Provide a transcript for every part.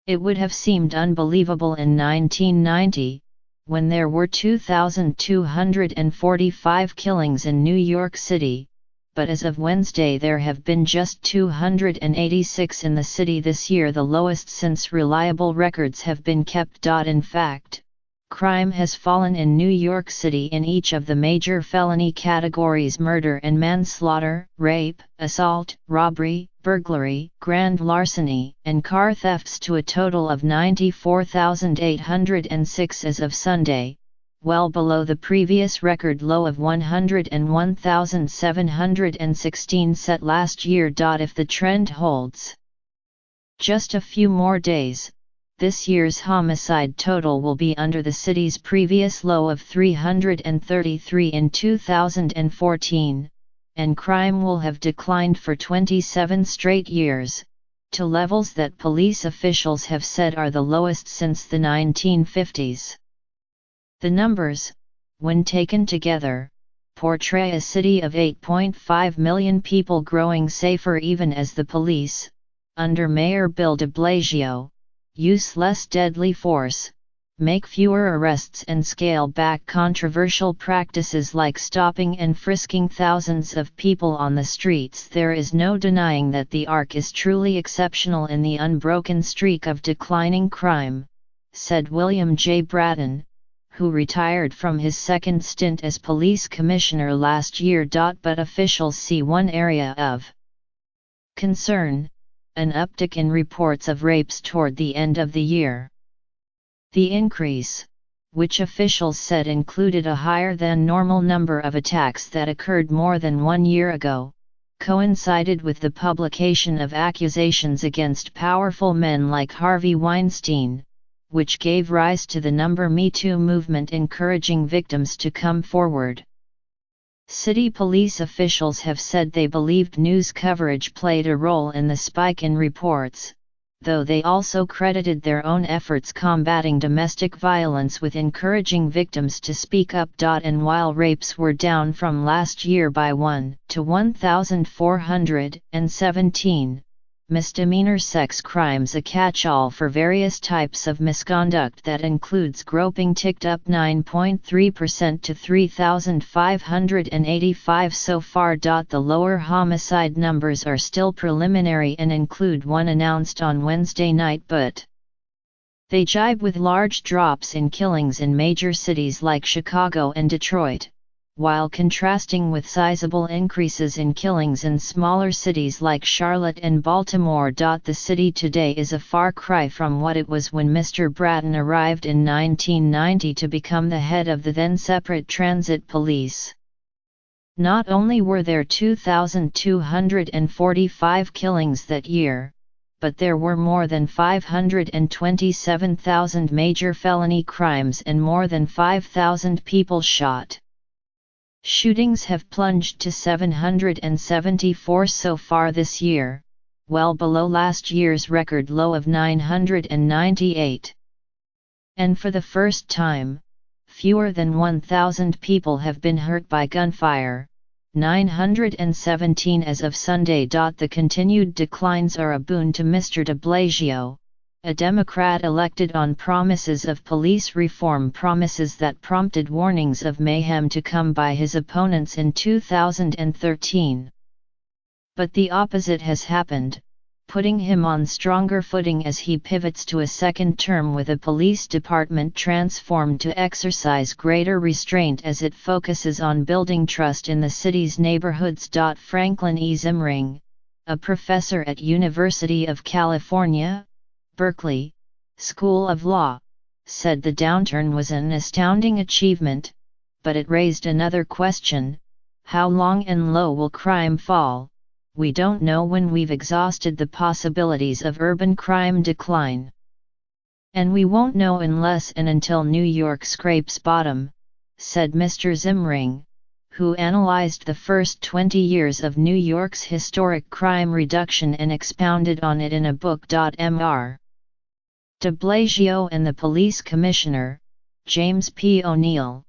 It would have seemed unbelievable in 1990, when there were 2,245 killings in New York City, but as of Wednesday there have been just 286 in the city this year, the lowest since reliable records have been kept. In fact, crime has fallen in New York City in each of the major felony categories: murder and manslaughter, rape, assault, robbery, burglary, grand larceny, and car thefts, to a total of 94,806 as of Sunday, well below the previous record low of 101,716 set last year. If the trend holds just a few more days, this year's homicide total will be under the city's previous low of 333 in 2014, and crime will have declined for 27 straight years, to levels that police officials have said are the lowest since the 1950s. The numbers, when taken together, portray a city of 8.5 million people growing safer even as the police, under Mayor Bill de Blasio, use less deadly force, make fewer arrests and scale back controversial practices like stopping and frisking thousands of people on the streets. There is no denying that the arc is truly exceptional in the unbroken streak of declining crime, said William J. Bratton, who retired from his second stint as police commissioner last year. But officials see one area of concern: an uptick in reports of rapes toward the end of the year. The increase, which officials said included a higher than normal number of attacks that occurred more than 1 year ago, coincided with the publication of accusations against powerful men like Harvey Weinstein, which gave rise to the Me Too movement encouraging victims to come forward. City police officials have said they believed news coverage played a role in the spike in reports, though they also credited their own efforts combating domestic violence with encouraging victims to speak up. And while rapes were down from last year by 1 to 1,417, misdemeanor sex crimes, a catch-all for various types of misconduct that includes groping, ticked up 9.3% to 3,585 so far. The lower homicide numbers are still preliminary and include one announced on Wednesday night, but they jibe with large drops in killings in major cities like Chicago and Detroit, while contrasting with sizable increases in killings in smaller cities like Charlotte and Baltimore. The city today is a far cry from what it was when Mr. Bratton arrived in 1990 to become the head of the then separate transit police. Not only were there 2,245 killings that year, but there were more than 527,000 major felony crimes and more than 5,000 people shot. Shootings have plunged to 774 so far this year, well below last year's record low of 998. And for the first time, fewer than 1,000 people have been hurt by gunfire, 917 as of Sunday. The continued declines are a boon to Mr. de Blasio, a Democrat elected on promises of police reform, promises that prompted warnings of mayhem to come by his opponents in 2013. But the opposite has happened, putting him on stronger footing as he pivots to a second term with a police department transformed to exercise greater restraint as it focuses on building trust in the city's neighborhoods. Franklin E. Zimring, a professor at University of California, Berkeley, School of Law, said the downturn was an astounding achievement, but it raised another question: how long and low will crime fall? We don't know when we've exhausted the possibilities of urban crime decline. And we won't know unless and until New York scrapes bottom, said Mr. Zimring, who analyzed the first 20 years of New York's historic crime reduction and expounded on it in a book. Mr. de Blasio and the police commissioner, James P. O'Neill,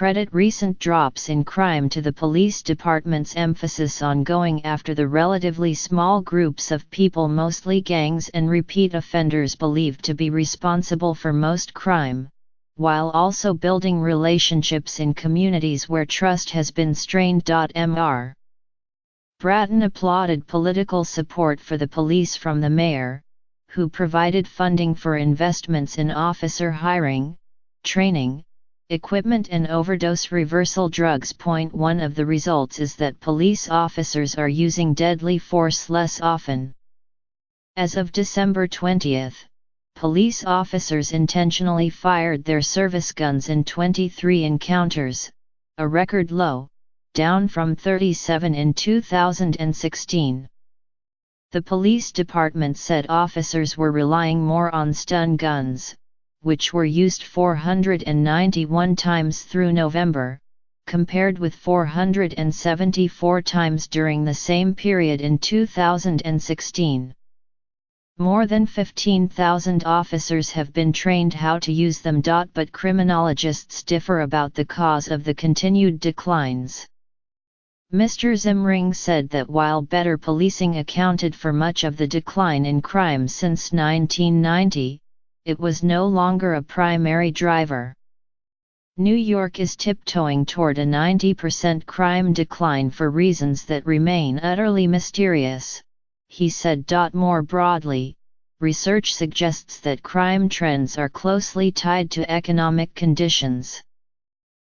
credit recent drops in crime to the police department's emphasis on going after the relatively small groups of people, mostly gangs and repeat offenders, believed to be responsible for most crime, while also building relationships in communities where trust has been strained. Mr. Bratton applauded political support for the police from the mayor, who provided funding for investments in officer hiring, training, equipment and overdose reversal drugs. One of the results is that police officers are using deadly force less often. As of December 20, police officers intentionally fired their service guns in 23 encounters, a record low, down from 37 in 2016. The police department said officers were relying more on stun guns, which were used 491 times through November, compared with 474 times during the same period in 2016. More than 15,000 officers have been trained how to use them. But criminologists differ about the cause of the continued declines. Mr. Zimring said that while better policing accounted for much of the decline in crime since 1990, it was no longer a primary driver. New York is tiptoeing toward a 90% crime decline for reasons that remain utterly mysterious, he said. More broadly, research suggests that crime trends are closely tied to economic conditions.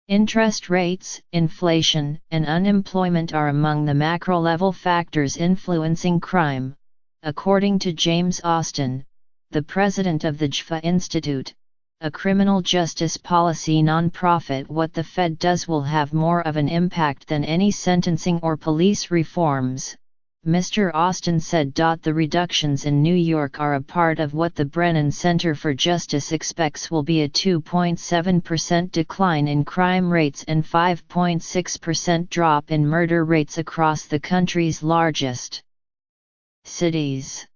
Interest rates, inflation, and unemployment are among the macro-level factors influencing crime, according to James Austin, the president of the JFA Institute, a criminal justice policy nonprofit. What the Fed does will have more of an impact than any sentencing or police reforms, Mr. Austin said. The reductions in New York are a part of what the Brennan Center for Justice expects will be a 2.7% decline in crime rates and 5.6% drop in murder rates across the country's largest cities.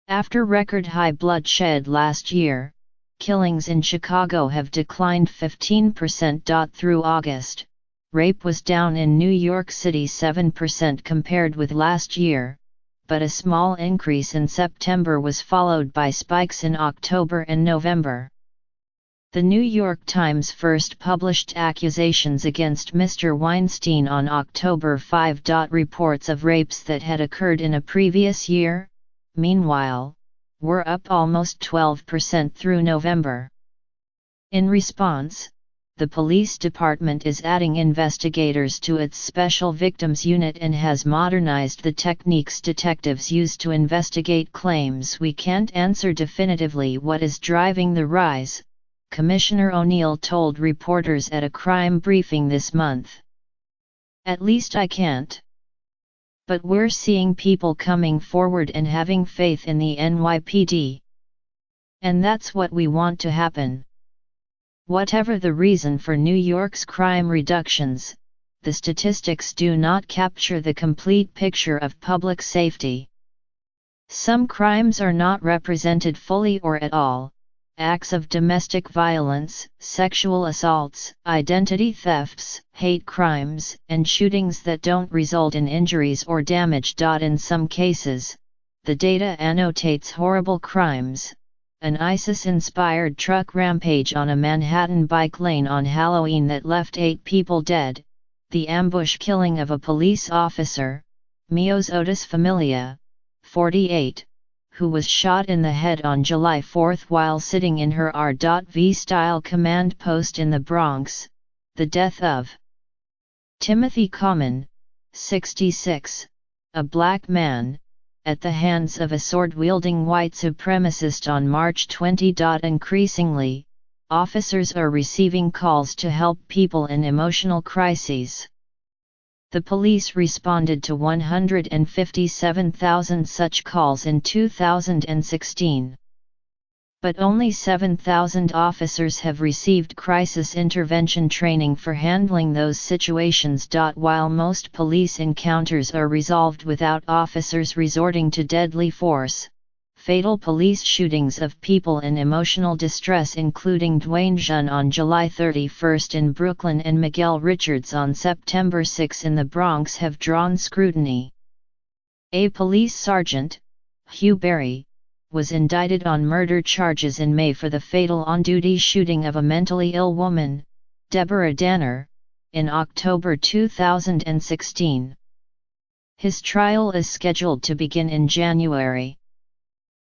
After record-high bloodshed last year, killings in Chicago have declined 15% through August. Rape was down in New York City 7% compared with last year, but a small increase in September was followed by spikes in October and November. The New York Times first published accusations against Mr. Weinstein on October 5. Reports of rapes that had occurred in a previous year, meanwhile, were up almost 12% through November. In response, the police department is adding investigators to its Special Victims Unit and has modernized the techniques detectives use to investigate claims. We can't answer definitively what is driving the rise, Commissioner O'Neill told reporters at a crime briefing this month. At least I can't. But we're seeing people coming forward and having faith in the NYPD. And that's what we want to happen. Whatever the reason for New York's crime reductions, the statistics do not capture the complete picture of public safety. Some crimes are not represented fully or at all. Acts of domestic violence, sexual assaults, identity thefts, hate crimes, and shootings that don't result in injuries or damage. In some cases, the data annotates horrible crimes. An ISIS-inspired truck rampage on a Manhattan bike lane on Halloween that left 8 people dead, the ambush killing of a police officer, Mios Otis Familia, 48, who was shot in the head on July 4 while sitting in her R.V-style command post in the Bronx, the death of Timothy Common, 66, a black man, at the hands of a sword-wielding white supremacist on March 20. Increasingly, officers are receiving calls to help people in emotional crises. The police responded to 157,000 such calls in 2016. But only 7,000 officers have received crisis intervention training for handling those situations. While most police encounters are resolved without officers resorting to deadly force, fatal police shootings of people in emotional distress, including Dwayne Jean on July 31 in Brooklyn and Miguel Richards on September 6 in the Bronx, have drawn scrutiny. A police sergeant, Hugh Berry, was indicted on murder charges in May for the fatal on-duty shooting of a mentally ill woman, Deborah Danner, in October 2016. His trial is scheduled to begin in January.